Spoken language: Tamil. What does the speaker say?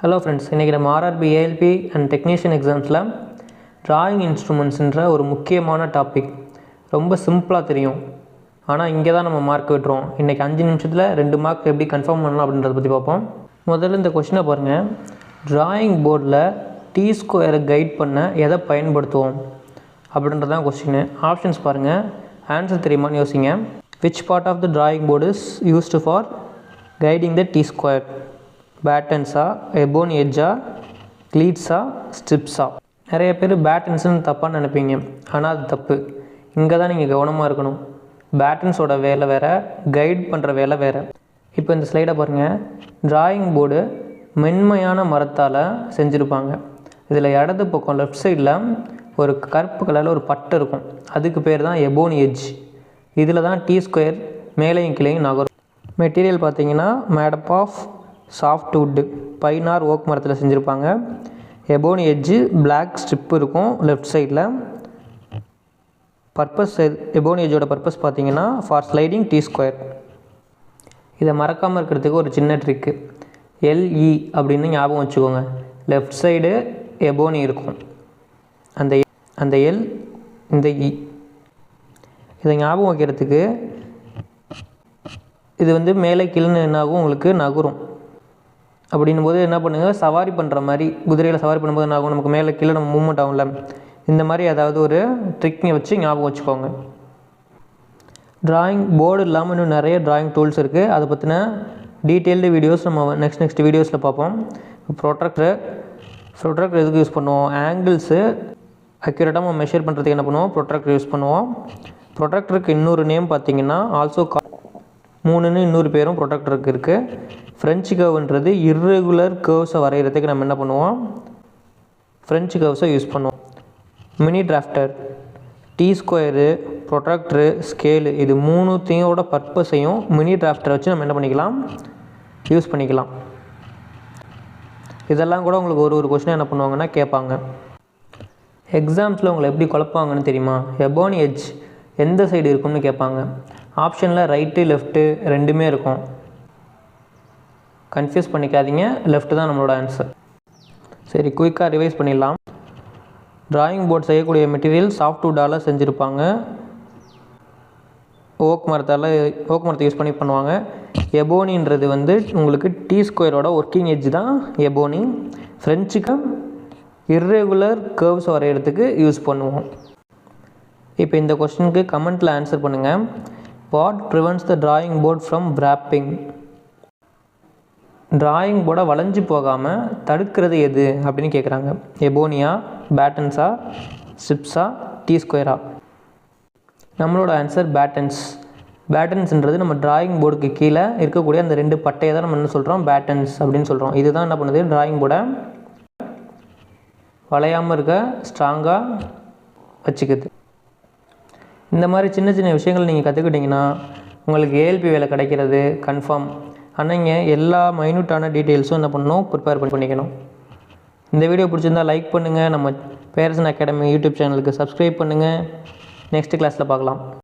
ஹலோ ஃப்ரெண்ட்ஸ், இன்றைக்கி நம்ம ஆர்ஆர்பி ஏஎல்பி அண்ட் டெக்னீஷியன் எக்ஸாம்ஸில் ட்ராயிங் இன்ஸ்ட்ருமெண்ட்ஸுன்ற ஒரு முக்கியமான டாபிக். ரொம்ப சிம்பிளாக தெரியும், ஆனால் இங்கே தான் நம்ம மார்க் விட்டுருவோம். இன்றைக்கி 5 நிமிஷத்தில் 2 மார்க் எப்படி கன்ஃபார்ம் பண்ணலாம் அப்படின்றத பற்றி பார்ப்போம். முதல்ல இந்த கொஷினை பாருங்கள். ட்ராயிங் போர்டில் டி ஸ்கொயரை கைட் பண்ண எதை பயன்படுத்துவோம் அப்படின்றது தான் கொஸ்டின். ஆப்ஷன்ஸ் பாருங்கள், ஆன்சர் தெரியுமான்னு யோசிங்க. Which part of the drawing board is used for guiding the T square? பேட்டன்ஸா, எபோனி எட்ஜா, க்ளீட்ஸா, ஸ்ட்ரிப்ஸா? நிறைய பேர் பேட்டன்ஸ்னு தப்பாக நினைப்பீங்க, ஆனால் அது தப்பு. இங்கே தான் நீங்கள் கவனமாக இருக்கணும். பேட்டன்ஸோட வேலை வேறு, கைட் பண்ணுற வேலை வேறு. இப்போ இந்த ஸ்லைடை பாருங்கள். ட்ராயிங் போர்டு மென்மையான மரத்தால் செஞ்சுருப்பாங்க. இதில் இடது பக்கம் லெஃப்ட் சைடில் ஒரு கருப்பு கலரில் ஒரு பட்டை இருக்கும், அதுக்கு பேர் தான் எபோனி எட்ஜ். இதில் தான் டி ஸ்கொயர் மேலேயும் கீழேயும் நகரும். மெட்டீரியல் பார்த்தீங்கன்னா made of soft wood, pine or oak மரத்தில் செஞ்சுருப்பாங்க. எபோனி எட்ஜு பிளாக் ஸ்ட்ரிப் இருக்கும் லெஃப்ட் சைடில். பர்பஸ், எபோனி எட்ஜோட பர்பஸ் பார்த்தீங்கன்னா ஃபார் ஸ்லைடிங் டி ஸ்கொயர். இதை மறக்காமல் இருக்கிறதுக்கு ஒரு சின்ன ட்ரிக்கு, எல்இ அப்படின்னு ஞாபகம் வச்சுக்கோங்க. லெஃப்ட் சைடு எபோனி இருக்கும், அந்த எல், இந்த இ. இதை ஞாபகம் வைக்கிறதுக்கு இது மேலே கீழே என்னாகும், உங்களுக்கு நகரும். அப்படின்னும் போது என்ன பண்ணுங்கள், சவாரி பண்ணுற மாதிரி குதிரையில் சவாரி பண்ணும்போது என்ன ஆகும், நமக்கு மேலே கீழே நம்ம மூவ்மெண்ட் ஆகும்ல, இந்த மாதிரி ஏதாவது ஒரு ட்ரிக்னை வச்சு ஞாபகம் வச்சுக்கோங்க. ட்ராயிங் போர்டு இல்லாமல் இன்னும் நிறைய ட்ராயிங் டூல்ஸ் இருக்குது. அதை பற்றின டீட்டெயில்டு வீடியோஸ் நம்ம நெக்ஸ்ட் வீடியோஸில் பார்ப்போம். ப்ரொட்ராக்டர் எதுக்கு யூஸ் பண்ணுவோம்? ஆங்கிள்ஸு அக்யூரேட்டாக நம்ம மெஷர் பண்ணுறதுக்கு என்ன பண்ணுவோம், ப்ரொட்ராக்டர் யூஸ் பண்ணுவோம். ப்ரொட்ராக்டருக்கு இன்னொரு நேம் பார்த்தீங்கன்னா ஆல்சோ 3ன்னு இன்னொரு பேரும் ப்ரொட்ராக்டருக்கு இருக்குது. ஃப்ரெஞ்சு கர்வ்ன்றது இர்ரெகுலர் கர்வ்ஸை வரைகிறதுக்கு நம்ம என்ன பண்ணுவோம், ஃப்ரெஞ்சு கர்வ்ஸை யூஸ் பண்ணுவோம். Mini drafter, T square, protractor, scale, இது 3த்தையோட பர்பஸையும் மினி டிராஃப்டரை வச்சு நம்ம என்ன பண்ணிக்கலாம், யூஸ் பண்ணிக்கலாம். இதெல்லாம் கூட உங்களுக்கு ஒரு கொஸ்டின் என்ன பண்ணுவாங்கன்னா கேட்பாங்க. எக்ஸாம்ஸில் உங்களை எப்படி குழப்பாங்கன்னு தெரியுமா? எபோனி எட்ஜ் எந்த சைடு இருக்கும்னு கேட்பாங்க. ஆப்ஷனில் ரைட்டு லெஃப்ட்டு ரெண்டுமே இருக்கும். கன்ஃபியூஸ் பண்ணிக்காதீங்க, லெஃப்ட்டு தான் நம்மளோட ஆன்சர். சரி, குயிக்காக ரிவைஸ் பண்ணிடலாம். ட்ராயிங் போர்ட் செய்யக்கூடிய மெட்டீரியல் சாஃப்ட் வுட்டால் செஞ்சுருப்பாங்க. ஓக் மரத்தை யூஸ் பண்ணி பண்ணுவாங்க. எபோனின்றது உங்களுக்கு டி ஸ்கொயரோட ஒர்க்கிங் எட்ஜ் தான் எபோனி. ஃப்ரெஞ்சுக்கு இர்ரெகுலர் கர்வ்ஸ் வரைகிறதுக்கு யூஸ் பண்ணுவோம். இப்போ இந்த கொஸ்டினுக்கு கமெண்ட்டில் ஆன்சர் பண்ணுங்கள். What prevents the drawing board from wrapping? Drawing போர்டை வளைஞ்சு போகாமல் தடுக்கிறது எது அப்படின்னு கேட்குறாங்க. எபோனியா, பேட்டன்ஸா, ஸ்ட்ரிப்ஸா, டி ஸ்கொயரா? நம்மளோட ஆன்சர் பேட்டன்ஸ். பேட்டன்ஸ்ன்றது நம்ம ட்ராயிங் போர்டுக்கு கீழே இருக்கக்கூடிய அந்த 2 பட்டையை தான் நம்ம என்ன சொல்கிறோம், பேட்டன்ஸ் அப்படின்னு சொல்கிறோம். இதுதான் என்ன பண்ணுது, ட்ராயிங் போர்டை வளையாமல் இருக்க ஸ்ட்ராங்காக வச்சுக்குது. இந்த மாதிரி சின்ன சின்ன விஷயங்கள் நீங்கள் கற்றுக்கிட்டிங்கன்னா உங்களுக்கு ஏஎல்பி வேலை கிடைக்கிறது கன்ஃபார்ம். ஆனால் இங்கே எல்லா மைன்யூட்டான டீட்டெயில்ஸும் என்ன பண்ணணும், ப்ரிப்பேர் பண்ணிக்கணும். இந்த வீடியோ பிடிச்சிருந்தால் லைக் பண்ணுங்கள். நம்ம பேரசன் அகாடமி யூடியூப் சேனலுக்கு சப்ஸ்கிரைப் பண்ணுங்கள். நெக்ஸ்ட் கிளாஸில் பார்க்கலாம்.